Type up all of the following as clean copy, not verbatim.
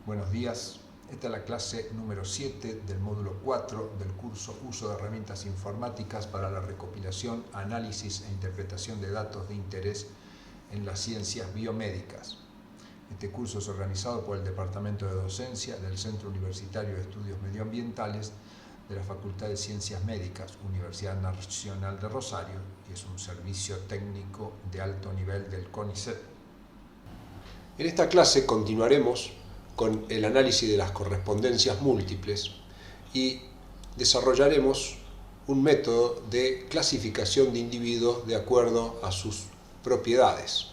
Buenos días, esta es la clase número 7 del módulo 4 del curso Uso de herramientas informáticas para la recopilación, análisis e interpretación de datos de interés en las ciencias biomédicas. Este curso es organizado por el Departamento de Docencia del Centro Universitario de Estudios Medioambientales de la Facultad de Ciencias Médicas, Universidad Nacional de Rosario, y es un servicio técnico de alto nivel del CONICET. En esta clase continuaremos con el análisis de las correspondencias múltiples y desarrollaremos un método de clasificación de individuos de acuerdo a sus propiedades.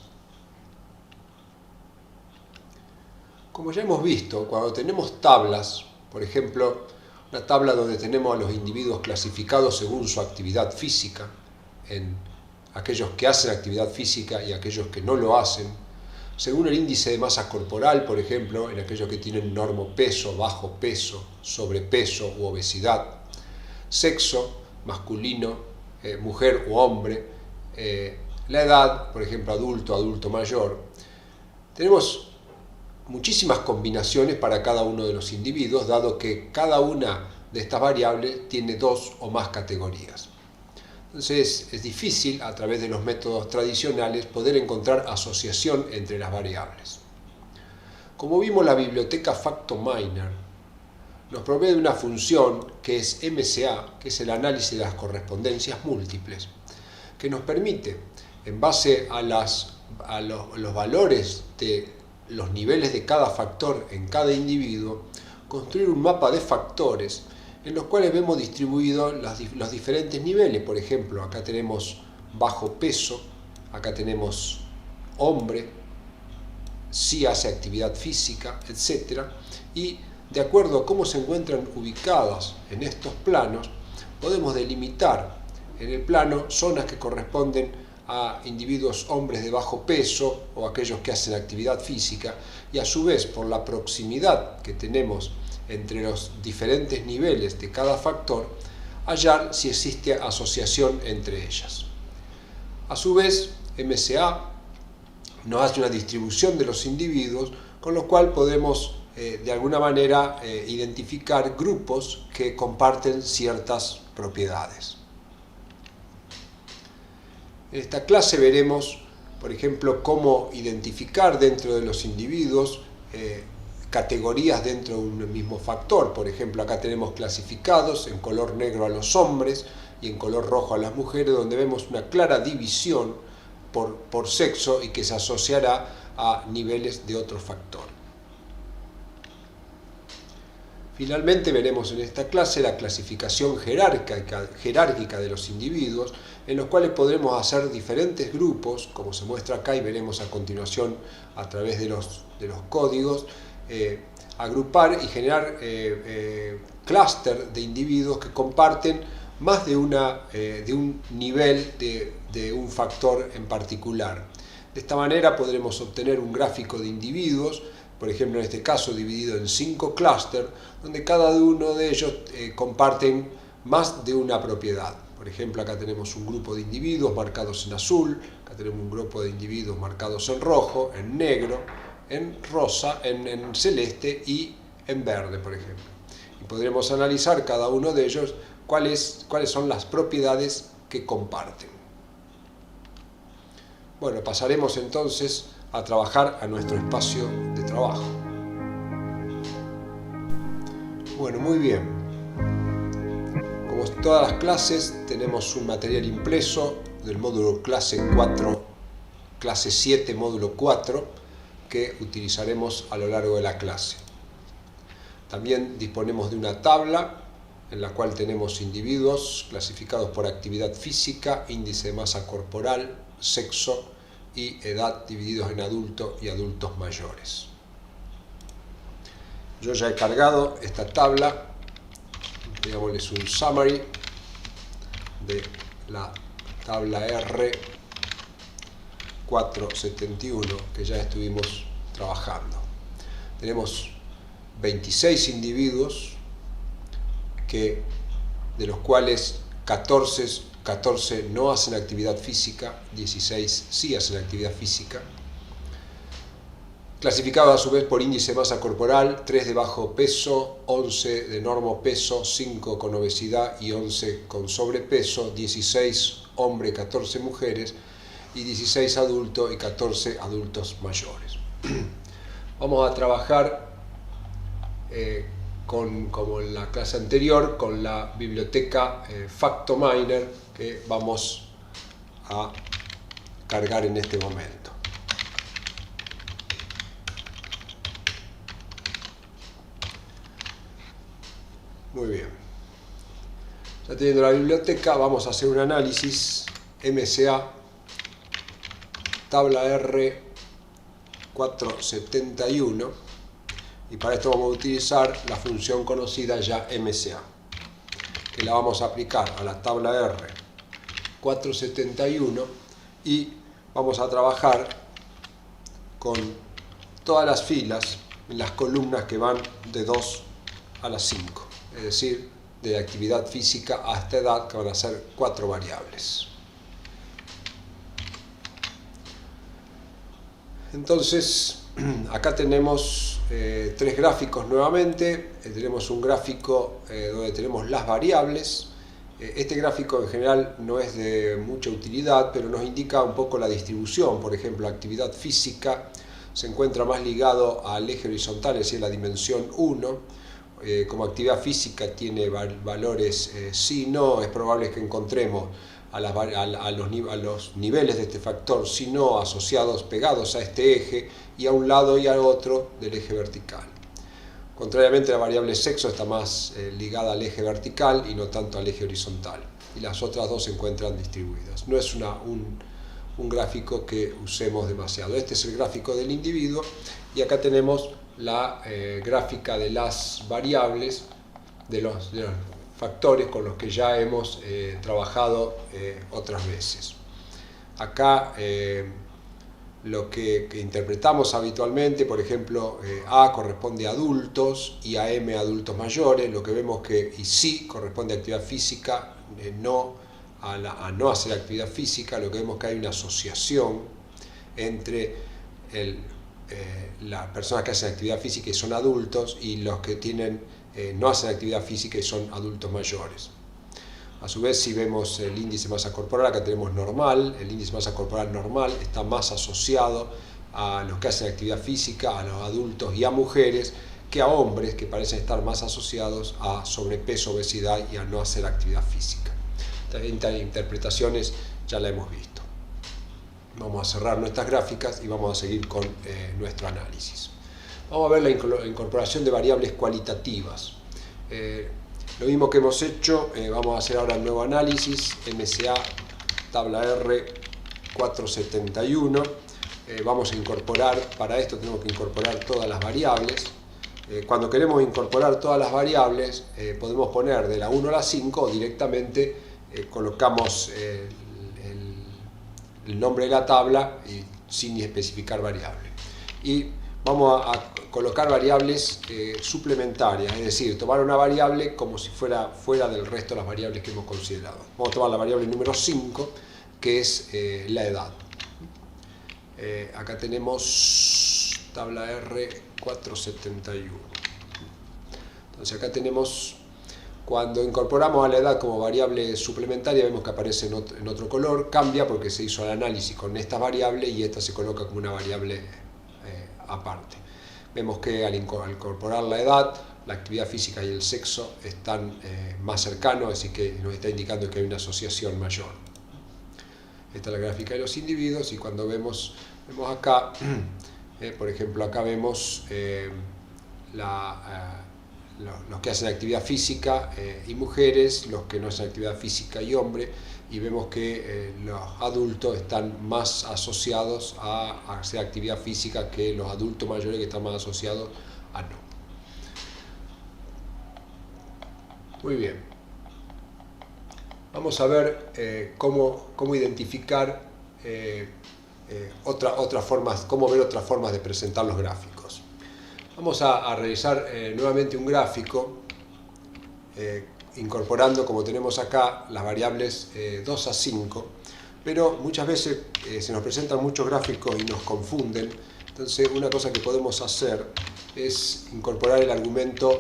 Como ya hemos visto, cuando tenemos tablas, por ejemplo, una tabla donde tenemos a los individuos clasificados según su actividad física, en aquellos que hacen actividad física y aquellos que no lo hacen, según el índice de masa corporal, por ejemplo, en aquellos que tienen normopeso, bajo peso, sobrepeso u obesidad, sexo, masculino, mujer u hombre, la edad, por ejemplo, adulto, adulto mayor. Tenemos muchísimas combinaciones para cada uno de los individuos, dado que cada una de estas variables tiene dos o más categorías. Entonces es difícil, a través de los métodos tradicionales, poder encontrar asociación entre las variables. Como vimos, la biblioteca FactoMiner nos provee de una función que es MCA, que es el análisis de las correspondencias múltiples, que nos permite, en base a los valores de los niveles de cada factor en cada individuo, construir un mapa de factores en los cuales vemos distribuidos los diferentes niveles. Por ejemplo, acá tenemos bajo peso, acá tenemos hombre, sí hace actividad física, etc. Y de acuerdo a cómo se encuentran ubicadas en estos planos, podemos delimitar en el plano zonas que corresponden a individuos hombres de bajo peso o aquellos que hacen actividad física, y a su vez, por la proximidad que tenemos entre los diferentes niveles de cada factor, hallar si existe asociación entre ellas. A su vez, MCA nos hace una distribución de los individuos, con lo cual podemos de alguna manera identificar grupos que comparten ciertas propiedades. En esta clase veremos, por ejemplo, cómo identificar dentro de los individuos categorías dentro de un mismo factor. Por ejemplo, acá tenemos clasificados en color negro a los hombres y en color rojo a las mujeres, donde vemos una clara división por sexo y que se asociará a niveles de otro factor. Finalmente veremos en esta clase la clasificación jerárquica de los individuos, en los cuales podremos hacer diferentes grupos, como se muestra acá y veremos a continuación a través de los códigos, agrupar y generar clúster de individuos que comparten más de un nivel de un factor en particular. De esta manera podremos obtener un gráfico de individuos, por ejemplo en este caso dividido en 5 clústeres, donde cada uno de ellos comparten más de una propiedad. Por ejemplo, acá tenemos un grupo de individuos marcados en azul, acá tenemos un grupo de individuos marcados en rojo, en negro, en rosa, en celeste y en verde, por ejemplo. Y podremos analizar cada uno de ellos cuáles son las propiedades que comparten. Bueno, pasaremos entonces a trabajar a nuestro espacio de trabajo. Bueno, muy bien. Como todas las clases, tenemos un material impreso del módulo clase 7, módulo 4, que utilizaremos a lo largo de la clase. También disponemos de una tabla en la cual tenemos individuos clasificados por actividad física, índice de masa corporal, sexo y edad, divididos en adultos y adultos mayores. Yo ya he cargado esta tabla, digámosles un summary de la tabla R471 que ya estuvimos trabajando. Tenemos 26 individuos, de los cuales 14 no hacen actividad física, 16 sí hacen actividad física, clasificados a su vez por índice de masa corporal: 3 de bajo peso, 11 de normopeso, 5 con obesidad y 11 con sobrepeso, 16 hombres, 14 mujeres, y 16 adultos y 14 adultos mayores. Vamos a trabajar, como en la clase anterior, con la biblioteca Factominer, que vamos a cargar en este momento. Muy bien. Ya teniendo la biblioteca, vamos a hacer un análisis MCA, tabla R 471, y para esto vamos a utilizar la función conocida ya MCA, que la vamos a aplicar a la tabla R 471 y vamos a trabajar con todas las filas en las columnas que van de 2 a las 5. Es decir, de actividad física hasta edad, que van a ser 4 variables. Entonces, acá tenemos 3 gráficos nuevamente. Tenemos un gráfico donde tenemos las variables. Este gráfico en general no es de mucha utilidad, pero nos indica un poco la distribución. Por ejemplo, la actividad física se encuentra más ligado al eje horizontal, es decir, la dimensión 1. Como actividad física tiene valores sí, no, es probable que encontremos a los niveles de este factor sí, no asociados, pegados a este eje y a un lado y al otro del eje vertical. Contrariamente, la variable sexo está más ligada al eje vertical y no tanto al eje horizontal, y las otras dos se encuentran distribuidas. No es un gráfico que usemos demasiado. Este es el gráfico del individuo, y acá tenemos la gráfica de las variables, de los factores con los que ya hemos trabajado otras veces. Acá lo que interpretamos habitualmente, por ejemplo, A corresponde a adultos y a M a adultos mayores. Lo que vemos que y sí corresponde a actividad física, no a no hacer actividad física. Lo que vemos que hay una asociación entre las personas que hacen actividad física y son adultos y los que no hacen actividad física y son adultos mayores. A su vez, si vemos el índice de masa corporal, acá tenemos normal. El índice de masa corporal normal está más asociado a los que hacen actividad física, a los adultos y a mujeres, que a hombres, que parecen estar más asociados a sobrepeso, obesidad y a no hacer actividad física. Estas interpretaciones ya la hemos visto. Vamos a cerrar nuestras gráficas y vamos a seguir con nuestro análisis. Vamos a ver la incorporación de variables cualitativas. Lo mismo que hemos hecho, vamos a hacer ahora el nuevo análisis, MCA, tabla R 471. Vamos a incorporar, para esto tenemos que incorporar todas las variables. Cuando queremos incorporar todas las variables, podemos poner de la 1 a la 5 o directamente colocamos el nombre de la tabla sin especificar variable. Y vamos a colocar variables suplementarias, es decir, tomar una variable como si fuera fuera del resto de las variables que hemos considerado. Vamos a tomar la variable número 5, que es la edad. Acá tenemos tabla R 471. Entonces acá tenemos, cuando incorporamos a la edad como variable suplementaria, vemos que aparece en otro color. Cambia porque se hizo el análisis con esta variable y esta se coloca como una variable aparte. Vemos que al incorporar la edad, la actividad física y el sexo están más cercanos, así que nos está indicando que hay una asociación mayor. Esta es la gráfica de los individuos, y cuando vemos acá, por ejemplo, acá vemos los que hacen actividad física y mujeres, los que no hacen actividad física y hombres, y vemos que los adultos están más asociados a hacer actividad física que los adultos mayores, que están más asociados a no. Muy bien. Vamos a ver cómo identificar otras formas, cómo ver otras formas de presentar los gráficos. Vamos a realizar nuevamente un gráfico incorporando, como tenemos acá, las variables 2 a 5, pero muchas veces se nos presentan muchos gráficos y nos confunden Entonces, una cosa que podemos hacer es incorporar el argumento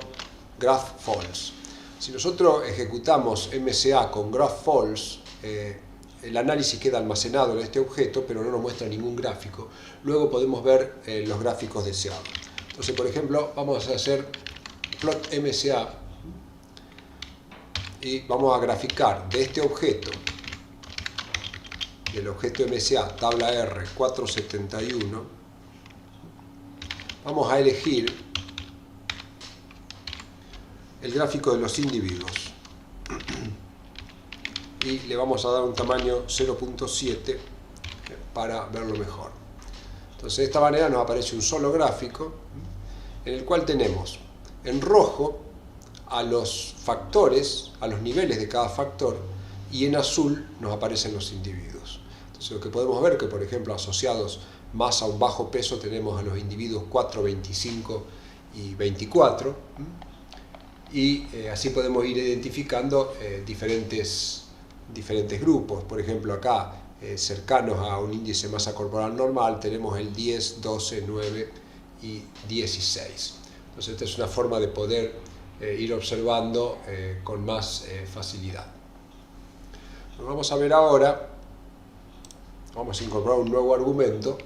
GraphFalse. Si nosotros ejecutamos MCA con GraphFalse, el análisis queda almacenado en este objeto, pero no nos muestra ningún gráfico. Luego podemos ver los gráficos deseados. Entonces, por ejemplo, vamos a hacer plot MCA y vamos a graficar de este objeto, del objeto MCA, tabla R 471, vamos a elegir el gráfico de los individuos y le vamos a dar un tamaño 0.7 para verlo mejor. Entonces, de esta manera nos aparece un solo gráfico en el cual tenemos en rojo a los factores, a los niveles de cada factor, y en azul nos aparecen los individuos. Entonces, lo que podemos ver que, por ejemplo, asociados más a un bajo peso tenemos a los individuos 4, 25 y 24, y así podemos ir identificando diferentes grupos. Por ejemplo, acá, cercanos a un índice de masa corporal normal, tenemos el 10, 12, 9 y 16. Entonces, esta es una forma de poder ir observando con más facilidad. Nos vamos a ver ahora, vamos a incorporar un nuevo argumento,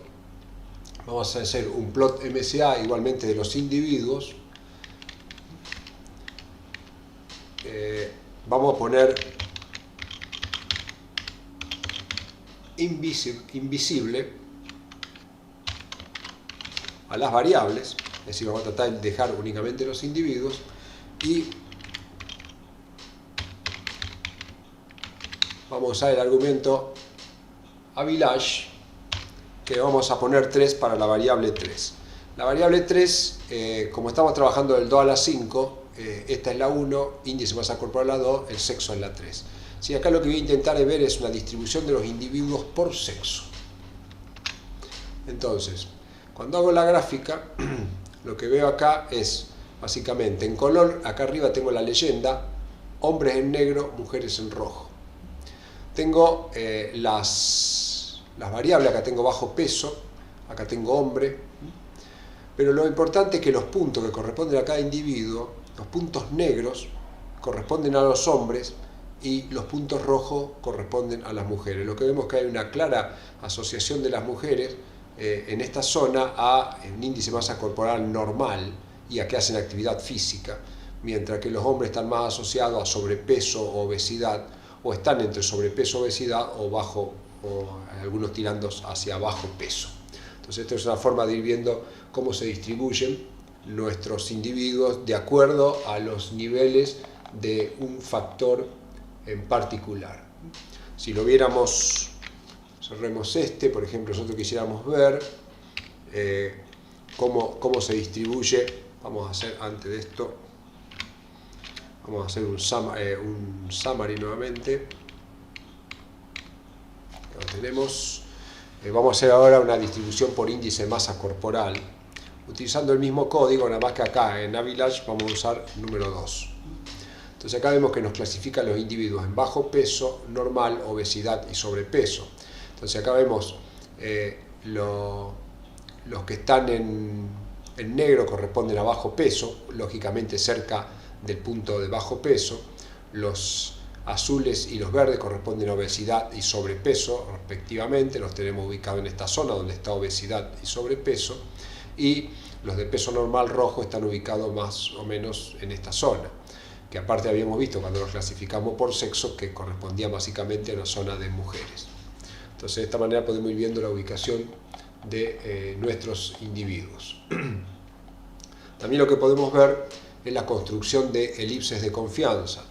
vamos a hacer un plot MCA igualmente de los individuos. Vamos a poner invisible a las variables, es decir, vamos a tratar de dejar únicamente los individuos, y vamos a usar el argumento aVillage, que vamos a poner 3 para la variable 3. La variable 3, como estamos trabajando del 2 a la 5, esta es la 1, índice de masa corporal la 2, el sexo es la 3. Sí, acá lo que voy a intentar ver es una distribución de los individuos por sexo. Entonces, cuando hago la gráfica, lo que veo acá es, básicamente, en color, acá arriba tengo la leyenda, hombres en negro, mujeres en rojo. Tengo las variables, acá tengo bajo peso, acá tengo hombre, pero lo importante es que los puntos que corresponden a cada individuo, los puntos negros corresponden a los hombres y los puntos rojos corresponden a las mujeres. Lo que vemos es que hay una clara asociación de las mujeres en esta zona a un índice de masa corporal normal y a que hacen actividad física, mientras que los hombres están más asociados a sobrepeso o obesidad, o están entre sobrepeso, obesidad o bajo, o algunos tirando hacia bajo peso. Entonces, esta es una forma de ir viendo cómo se distribuyen nuestros individuos de acuerdo a los niveles de un factor en particular. Si lo viéramos, cerremos este, por ejemplo, nosotros quisiéramos ver cómo se distribuye. Vamos a hacer, antes de esto, vamos a hacer un summary nuevamente. Lo tenemos. Vamos a hacer ahora una distribución por índice de masa corporal, utilizando el mismo código, nada más que acá en aVillage vamos a usar el número 2. Entonces acá vemos que nos clasifica los individuos en bajo peso, normal, obesidad y sobrepeso. Entonces acá vemos los que están en negro corresponden a bajo peso, lógicamente cerca del punto de bajo peso. Los azules y los verdes corresponden a obesidad y sobrepeso respectivamente, los tenemos ubicados en esta zona donde está obesidad y sobrepeso, y los de peso normal rojo están ubicados más o menos en esta zona, que aparte habíamos visto cuando los clasificamos por sexo que correspondía básicamente a una zona de mujeres. Entonces, de esta manera podemos ir viendo la ubicación de nuestros individuos. También lo que podemos ver es la construcción de elipses de confianza.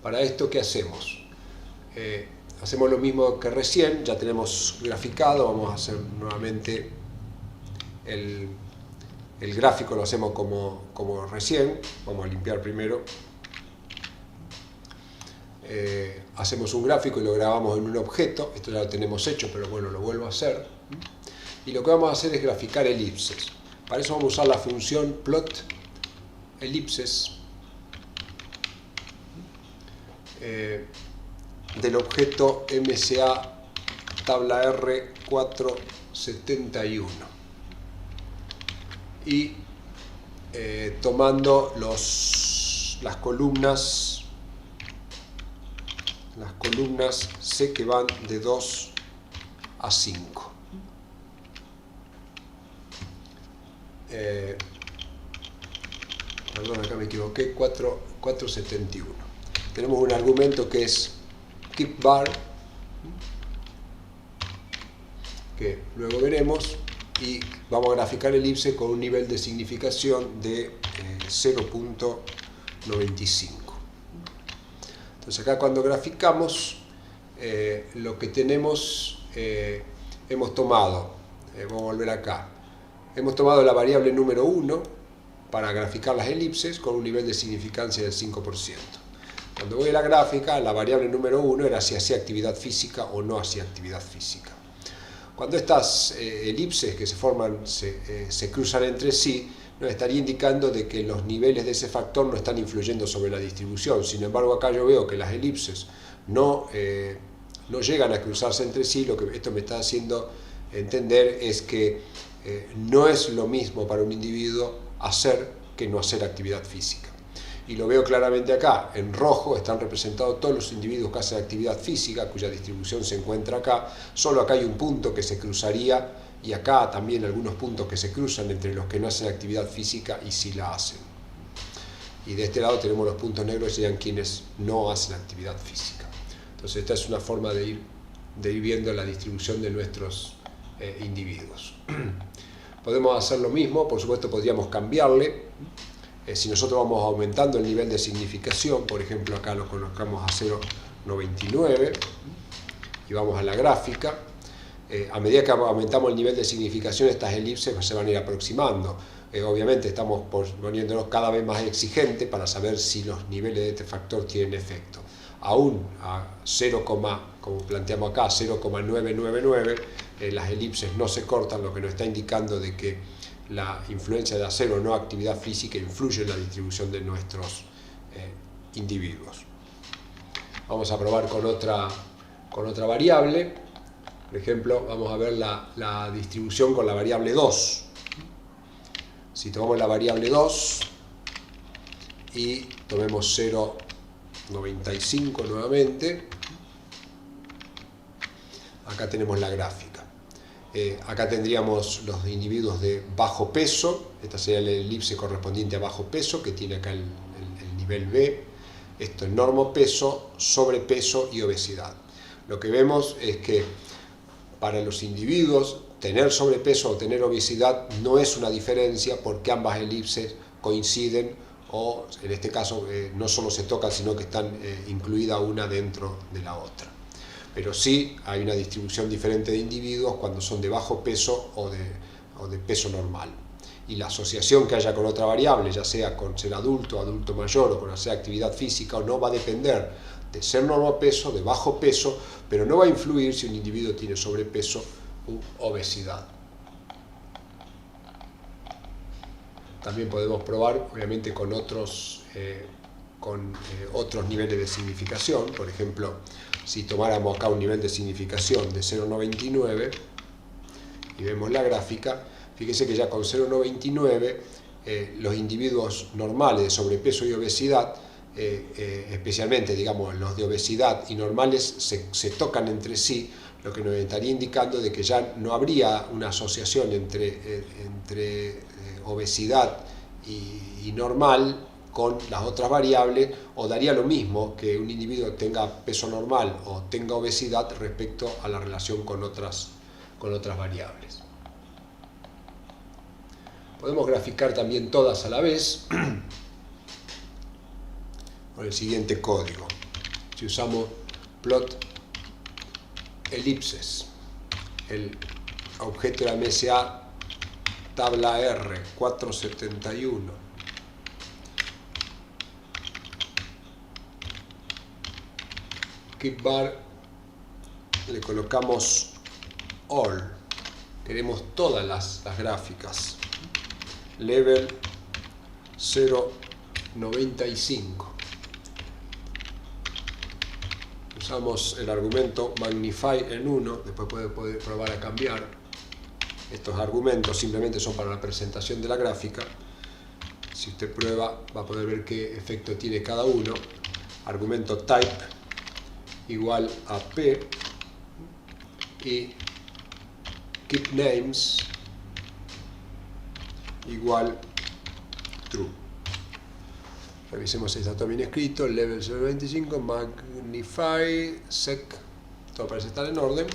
Para esto, ¿qué hacemos? Hacemos lo mismo que recién, ya tenemos graficado, vamos a hacer nuevamente el gráfico, lo hacemos como recién, vamos a limpiar primero. Hacemos un gráfico y lo grabamos en un objeto, esto ya lo tenemos hecho, pero bueno, lo vuelvo a hacer. Y lo que vamos a hacer es graficar elipses. Para eso vamos a usar la función plot elipses del objeto MCA tabla R 471. y tomando las columnas C que van de 2 a 5. Perdón, acá me equivoqué, 471. Tenemos un argumento que es keep bar, que luego veremos, y vamos a graficar elipse con un nivel de significación de 0.95. Entonces acá cuando graficamos, lo que tenemos, hemos tomado, vamos a volver acá, hemos tomado la variable número 1 para graficar las elipses con un nivel de significancia del 5%. Cuando voy a la gráfica, la variable número 1 era si hacía actividad física o no hacía actividad física. Cuando estas elipses que se forman se cruzan entre sí, nos estaría indicando de que los niveles de ese factor no están influyendo sobre la distribución. Sin embargo, acá yo veo que las elipses no llegan a cruzarse entre sí. Lo que esto me está haciendo entender es que no es lo mismo para un individuo hacer que no hacer actividad física. Y lo veo claramente acá. En rojo están representados todos los individuos que hacen actividad física, cuya distribución se encuentra acá. Solo acá hay un punto que se cruzaría, y acá también algunos puntos que se cruzan entre los que no hacen actividad física y sí la hacen. Y de este lado tenemos los puntos negros, que serían quienes no hacen actividad física. Entonces esta es una forma de ir viendo la distribución de nuestros individuos. Podemos hacer lo mismo, por supuesto podríamos cambiarle. Si nosotros vamos aumentando el nivel de significación, por ejemplo acá lo colocamos a 0.99 y vamos a la gráfica, a medida que aumentamos el nivel de significación, estas elipses se van a ir aproximando. Obviamente estamos poniéndonos cada vez más exigentes para saber si los niveles de este factor tienen efecto. Aún a 0, como planteamos acá, 0,999, las elipses no se cortan, lo que nos está indicando de que la influencia de hacer o no actividad física influye en la distribución de nuestros individuos. Vamos a probar con otra variable. Por ejemplo, vamos a ver la distribución con la variable 2. Si tomamos la variable 2 y tomemos 0.95 nuevamente, acá tenemos la gráfica. Acá tendríamos los individuos de bajo peso. Esta sería la elipse correspondiente a bajo peso, que tiene acá el nivel B. Esto es normopeso, sobrepeso y obesidad. Lo que vemos es que para los individuos tener sobrepeso o tener obesidad no es una diferencia, porque ambas elipses coinciden, o en este caso no solo se tocan, sino que están incluidas una dentro de la otra. Pero sí hay una distribución diferente de individuos cuando son de bajo peso o de peso normal. Y la asociación que haya con otra variable, ya sea con ser adulto, adulto mayor, o con hacer actividad física o no, va a depender de ser normopeso, de bajo peso, pero no va a influir si un individuo tiene sobrepeso u obesidad. También podemos probar, obviamente, con otros niveles de significación. Por ejemplo, si tomáramos acá un nivel de significación de 0.99 y vemos la gráfica, fíjese que ya con 0.99 los individuos normales de sobrepeso y obesidad, especialmente digamos los de obesidad y normales, se tocan entre sí, lo que nos estaría indicando de que ya no habría una asociación entre obesidad y normal con las otras variables, o daría lo mismo que un individuo tenga peso normal o tenga obesidad respecto a la relación con otras variables. Podemos graficar también todas a la vez con el siguiente código. Si usamos plot elipses, el objeto de la MSA tabla R 471, keep bar, le colocamos all, queremos todas las gráficas, level 0.95, usamos el argumento magnify en 1, después puede probar a cambiar, Estos argumentos simplemente son para la presentación de la gráfica. Si usted prueba, va a poder ver qué efecto tiene cada uno. Argumento type igual a P y keep names igual true. Revisemos si está todo bien escrito. Level 0.25, magnify, sec, todo parece estar en orden.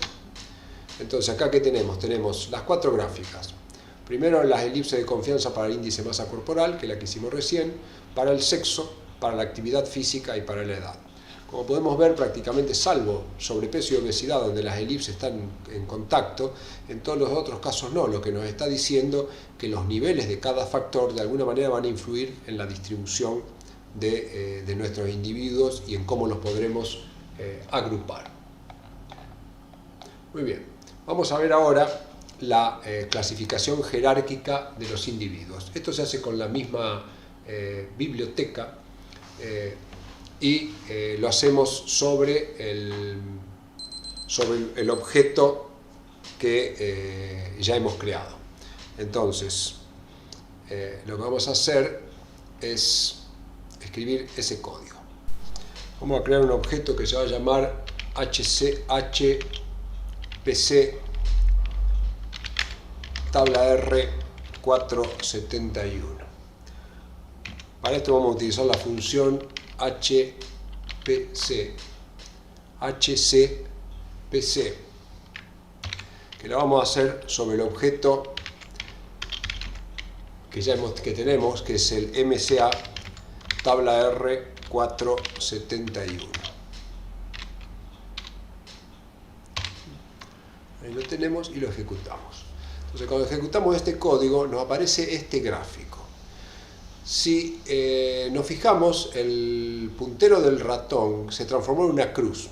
Entonces, acá ¿qué tenemos? Tenemos las 4 gráficas. Primero las elipses de confianza para el índice masa corporal, que es la que hicimos recién, para el sexo, para la actividad física y para la edad. Como podemos ver, prácticamente salvo sobrepeso y obesidad, donde las elipses están en contacto, en todos los otros casos no, lo que nos está diciendo que los niveles de cada factor de alguna manera van a influir en la distribución de nuestros individuos y en cómo los podremos agrupar. Muy bien, vamos a ver ahora la clasificación jerárquica de los individuos. Esto se hace con la misma biblioteca y lo hacemos sobre el objeto que ya hemos creado. Entonces, lo que vamos a hacer es escribir ese código. Vamos a crear un objeto que se va a llamar HCHPC tabla R471. Para esto vamos a utilizar la función HCPC, que la vamos a hacer sobre el objeto que tenemos, que es el MCA tabla R471. Ahí lo tenemos y lo ejecutamos. Entonces, cuando ejecutamos este código nos aparece este gráfico. Si nos fijamos, el puntero del ratón se transformó en una cruz.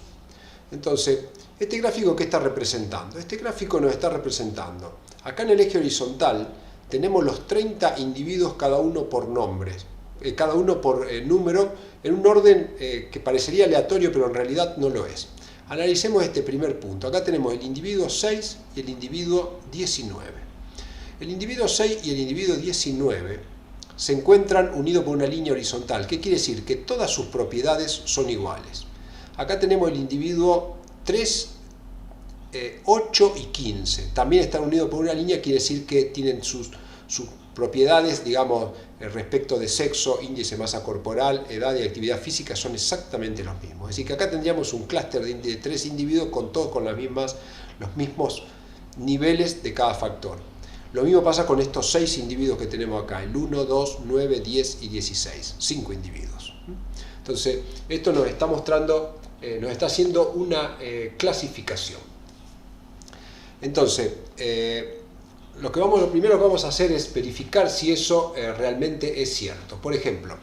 Entonces, ¿este gráfico qué está representando? Este gráfico nos está representando, acá en el eje horizontal tenemos los 30 individuos, cada uno por nombres, cada uno por número, en un orden que parecería aleatorio, pero en realidad no lo es. Analicemos este primer punto. Acá tenemos el individuo 6 y el individuo 19. El individuo 6 y el individuo 19 se encuentran unidos por una línea horizontal. ¿Qué quiere decir? Que todas sus propiedades son iguales. Acá tenemos el individuo 3, 8 y 15. También están unidos por una línea, quiere decir que tienen sus propiedades, digamos, respecto de sexo, índice de masa corporal, edad y actividad física son exactamente los mismos. Es decir, que acá tendríamos un clúster de 3 individuos con todos con los mismos niveles de cada factor. Lo mismo pasa con estos 6 individuos que tenemos acá, el 1, 2, 9, 10 y 16, 5 individuos. Entonces, esto nos está mostrando, nos está haciendo una clasificación. Entonces, lo primero que vamos a hacer es verificar si eso realmente es cierto. Por ejemplo,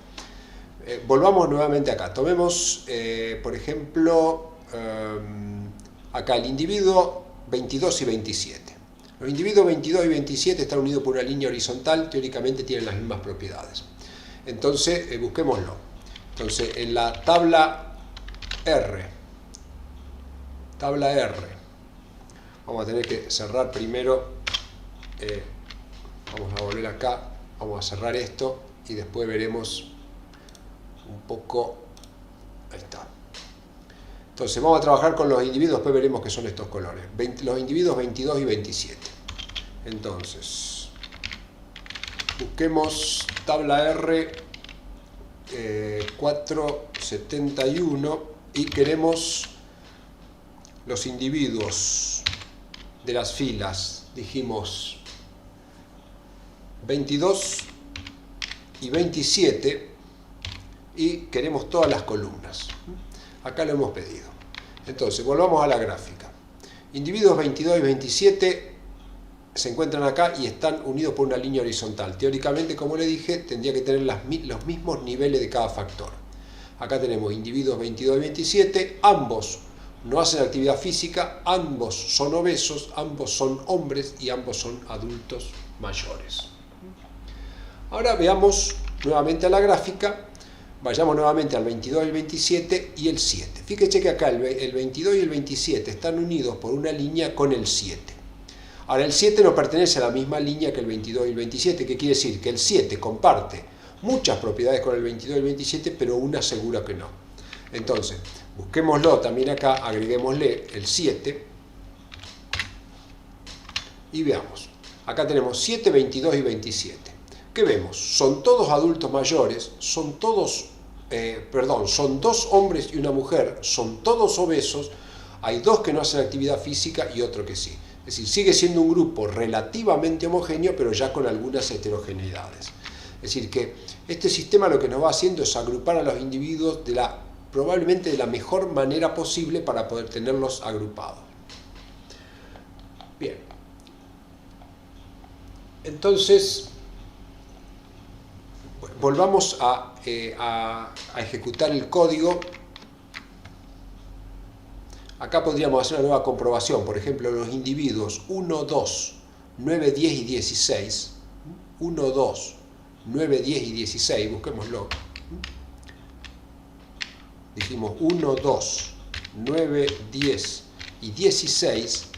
volvamos nuevamente acá. Tomemos, por ejemplo, acá el individuo 22 y 27. Los individuos 22 y 27 están unidos por una línea horizontal, teóricamente tienen las mismas propiedades. Entonces, busquémoslo. Entonces, en la tabla R, vamos a tener que cerrar primero, vamos a volver acá, vamos a cerrar esto y después veremos un poco, ahí está. Entonces vamos a trabajar con los individuos, después veremos qué son estos colores. Los individuos 22 y 27. Entonces, busquemos tabla R 471 y queremos los individuos de las filas, dijimos 22 y 27 y queremos todas las columnas. Acá lo hemos pedido. Entonces, volvamos a la gráfica. Individuos 22 y 27 se encuentran acá y están unidos por una línea horizontal. Teóricamente, como le dije, tendría que tener los mismos niveles de cada factor. Acá tenemos individuos 22 y 27, ambos no hacen actividad física, ambos son obesos, ambos son hombres y ambos son adultos mayores. Ahora veamos nuevamente a la gráfica. Vayamos nuevamente al 22, el 27 y el 7. Fíjense que acá el 22 y el 27 están unidos por una línea con el 7. Ahora, el 7 no pertenece a la misma línea que el 22 y el 27, que quiere decir que el 7 comparte muchas propiedades con el 22 y el 27, pero una segura que no. Entonces, busquémoslo también acá, agreguémosle el 7 y veamos. Acá tenemos 7, 22 y 27. ¿Qué vemos? Son todos adultos mayores, son dos hombres y una mujer, son todos obesos, hay dos que no hacen actividad física y otro que sí. Es decir, sigue siendo un grupo relativamente homogéneo, pero ya con algunas heterogeneidades. Es decir, que este sistema lo que nos va haciendo es agrupar a los individuos probablemente de la mejor manera posible para poder tenerlos agrupados. Bien. Entonces, volvamos a ejecutar el código. Acá podríamos hacer una nueva comprobación. Por ejemplo, los individuos 1, 2, 9, 10 y 16. 1, 2, 9, 10 y 16. Busquémoslo. Dijimos 1, 2, 9, 10 y 16.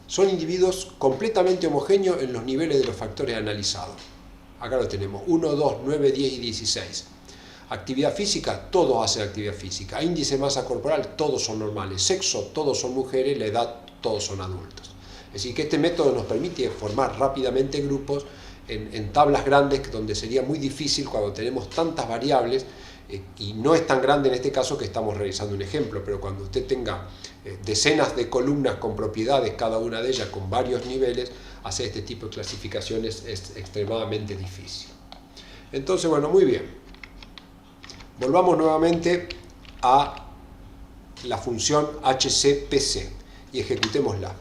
Son individuos completamente homogéneos en los niveles de los factores analizados. Acá lo tenemos, 1, 2, 9, 10 y 16. Actividad física, todos hacen actividad física. Índice de masa corporal, todos son normales. Sexo, todos son mujeres. La edad, todos son adultos. Es decir, que este método nos permite formar rápidamente grupos en tablas grandes, donde sería muy difícil cuando tenemos tantas variables, y no es tan grande en este caso que estamos realizando un ejemplo, pero cuando usted tenga decenas de columnas con propiedades, cada una de ellas con varios niveles, hacer este tipo de clasificaciones es extremadamente difícil. Entonces, bueno, muy bien. Volvamos nuevamente a la función HCPC y ejecutémosla.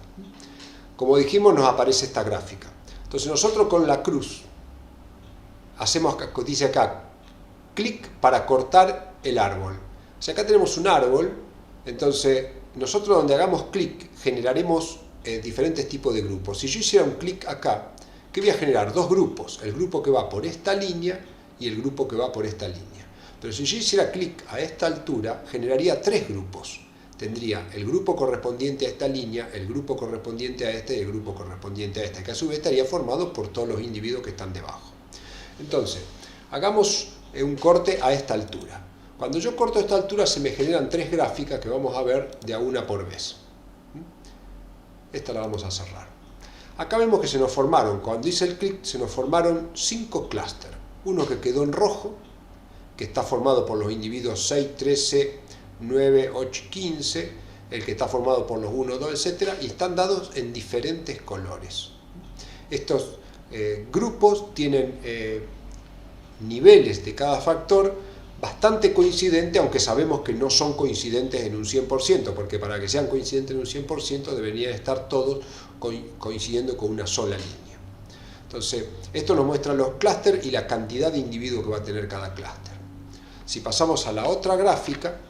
Como dijimos, nos aparece esta gráfica. Entonces nosotros con la cruz hacemos, dice acá, clic para cortar el árbol. O sea, acá tenemos un árbol, entonces nosotros donde hagamos clic generaremos diferentes tipos de grupos. Si yo hiciera un clic acá, ¿qué voy a generar? Dos grupos, el grupo que va por esta línea y el grupo que va por esta línea. Pero si yo hiciera clic a esta altura, generaría tres grupos. Tendría el grupo correspondiente a esta línea, el grupo correspondiente a este y el grupo correspondiente a este, que a su vez estaría formado por todos los individuos que están debajo. Entonces, hagamos un corte a esta altura. Cuando yo corto a esta altura se me generan tres gráficas que vamos a ver de a una por vez. Esta la vamos a cerrar. Acá vemos que se nos formaron, cuando hice el clic, se nos formaron 5 clústeres. Uno que quedó en rojo, que está formado por los individuos 6, 13, 9, 8, 15, el que está formado por los 1, 2, etc. Y están dados en diferentes colores. Estos grupos tienen niveles de cada factor bastante coincidentes, aunque sabemos que no son coincidentes en un 100%, porque para que sean coincidentes en un 100% deberían estar todos coincidiendo con una sola línea. Entonces, esto nos muestra los clústeres y la cantidad de individuos que va a tener cada clúster. Si pasamos a la otra gráfica,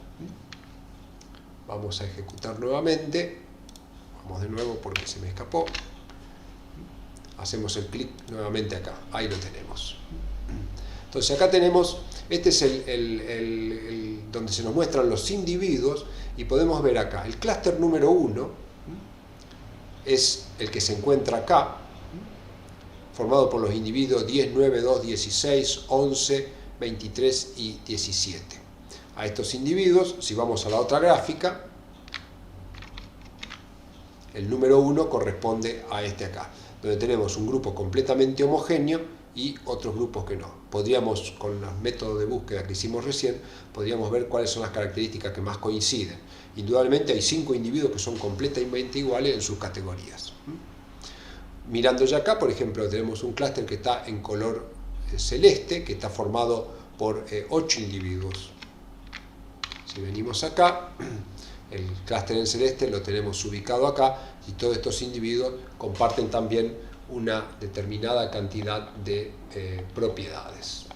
vamos a ejecutar nuevamente, vamos de nuevo porque se me escapó, hacemos el clic nuevamente acá, ahí lo tenemos. Entonces acá tenemos, este es donde se nos muestran los individuos y podemos ver acá, el clúster número 1 es el que se encuentra acá, formado por los individuos 10, 9, 2, 16, 11, 23 y 17. A estos individuos, si vamos a la otra gráfica, el número 1 corresponde a este acá, donde tenemos un grupo completamente homogéneo y otros grupos que no. Podríamos, con los métodos de búsqueda que hicimos recién, podríamos ver cuáles son las características que más coinciden. Indudablemente hay 5 individuos que son completamente iguales en sus categorías. Mirando ya acá, por ejemplo, tenemos un clúster que está en color celeste, que está formado por 8 individuos. Si venimos acá, el clúster en celeste lo tenemos ubicado acá y todos estos individuos comparten también una determinada cantidad de propiedades.